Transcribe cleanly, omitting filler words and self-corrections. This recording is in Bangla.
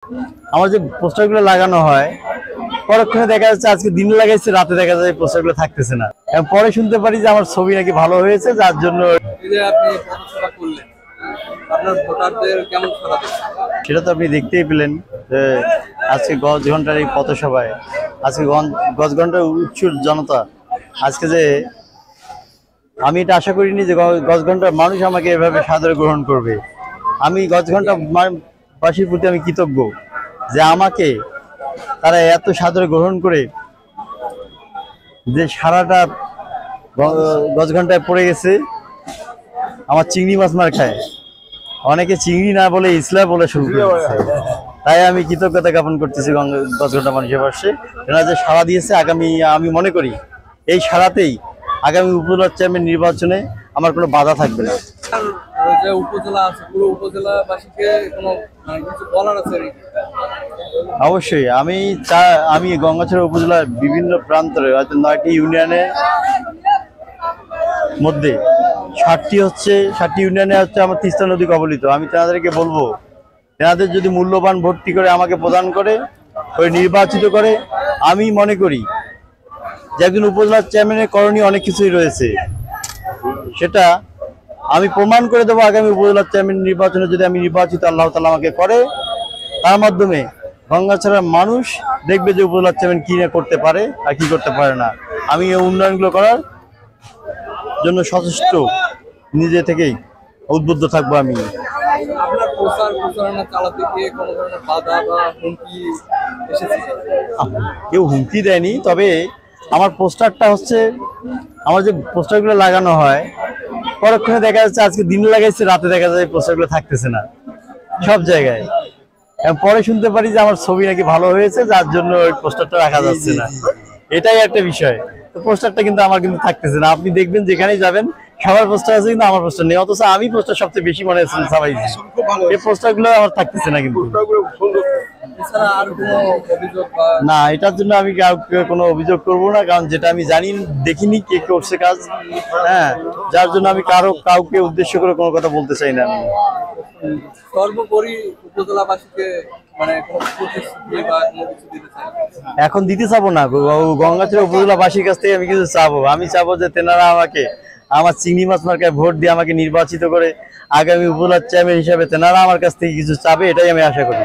আমার যে পোস্টারগুলো লাগানো হয় পরক্ষণে দেখা যাচ্ছে আজকে দিনে লাগাইছে, রাতে দেখা যায় পোস্টারগুলো থাকতেছে না। এবং পরে শুনতে পারি যে আমার ছবি নাকি ভালো হয়েছে, যার জন্য সেটা তো আপনি দেখতেই পেলেন যে আজকে গজ ঘন্টার এই পথসভায়, আজকে গজ ঘন্টার উৎসুক জনতা, আজকে যে আমি এটা আশা করিনি যে গজ ঘন্টার মানুষ আমাকে এভাবে সাদরে গ্রহণ করবে। আমি গজ ঘন্টা বাসীর প্রতি আমি কৃতজ্ঞ যে আমাকে তারা এত সাদরে গ্রহণ করে, যে সারাটা গজ ঘন্টায় পড়ে গেছে আমার চিংড়ি মাছ মার খায়, অনেকে চিংড়ি না বলে ইসলা বলে শুরু করেছে। তাই আমি কৃতজ্ঞতা জ্ঞাপন করতেছি গজ ঘন্টা মানুষের পাশে, এরা যে সাড়া দিয়েছে। আমি মনে করি এই সাড়াতেই আগামী উপজেলা চেয়ারম্যান নির্বাচনে আমার কোনো বাধা থাকবে না। অবশ্যই আমি গঙ্গাছড়া উপজেলার বিভিন্ন প্রান্তরে হয়তো 9টি ইউনিয়নের মধ্যে 7টি ইউনিয়নে হচ্ছে আমার তিস্তা নদী কবলিত। আমি তাদেরকে বলবো, তেনাদের যদি মূল্যবান ভর্তি করে আমাকে প্রদান করে নির্বাচিত করে, আমি মনে করি যে একজন উপজেলার চেয়ারম্যানের করণীয় অনেক কিছুই রয়েছে, সেটা আমি প্রমাণ করে দেবো আগামী উপজেলার চেয়ারম্যান নির্বাচনে যদি আমি নির্বাচিত আল্লাহ তাআলা আমাকে করে। তার মাধ্যমে গঙ্গাছড়ার মানুষ দেখবে যে উপজেলার চেয়ারম্যান কি না করতে পারে আর কি করতে পারে না। আমি এই উন্নয়নগুলো করার জন্য সচেষ্ট নিজে থেকেই উদ্বুদ্ধ থাকবো। আমি কেউ হুমকি দেয়নি, তবে আমার পোস্টারটা হচ্ছে, আমার যে পোস্টারগুলো লাগানো হয় পরক্ষণে দেখা যাচ্ছে আজকে দিনে লাগাইছে, রাতে দেখা যায় পোস্টারগুলো থাকতেছে না সব জায়গায়। এবং পরে শুনতে পারি যে আমার ছবি নাকি ভালো হয়েছে, যার জন্য ওই পোস্টারটা রাখা যাচ্ছে না। এটাই একটা বিষয়। তো পোস্টারটা কিন্তু আমার কিন্তু থাকতেছে না। আপনি দেখবেন যেখানেই যাবেন সবার পোস্টার আছে, কিন্তু আমার পোস্টার নেই। অথচ আমি পোস্টার সবচেয়ে বেশি মনে হচ্ছে সবাই, এই পোস্টার গুলো আমার থাকতেছে না। কিন্তু না, এটার জন্য আমি কাউকে কোনো অভিযোগ করবো না, কারণ যেটা আমি জানি দেখিনি কে করছে কাজ, হ্যাঁ, যার জন্য আমি কাউকে উদ্দেশ্য করে কোনো কথা বলতে চাই না। আমি সর্বোপরি উপজেলাবাসীকে এখন দিতে চাবো না, গঙ্গাছড়া উপজেলাবাসীর কাছ থেকে আমি কিছু চাবো। আমি চাবো যে তেনারা আমাকে আমার চিংড়ি মাছ মার্কায় ভোট দিয়ে আমাকে নির্বাচিত করে আগামী উপজেলার চেয়ারম্যান হিসাবে তেনারা আমার কাছ থেকে কিছু চাবে, এটাই আমি আশা করি।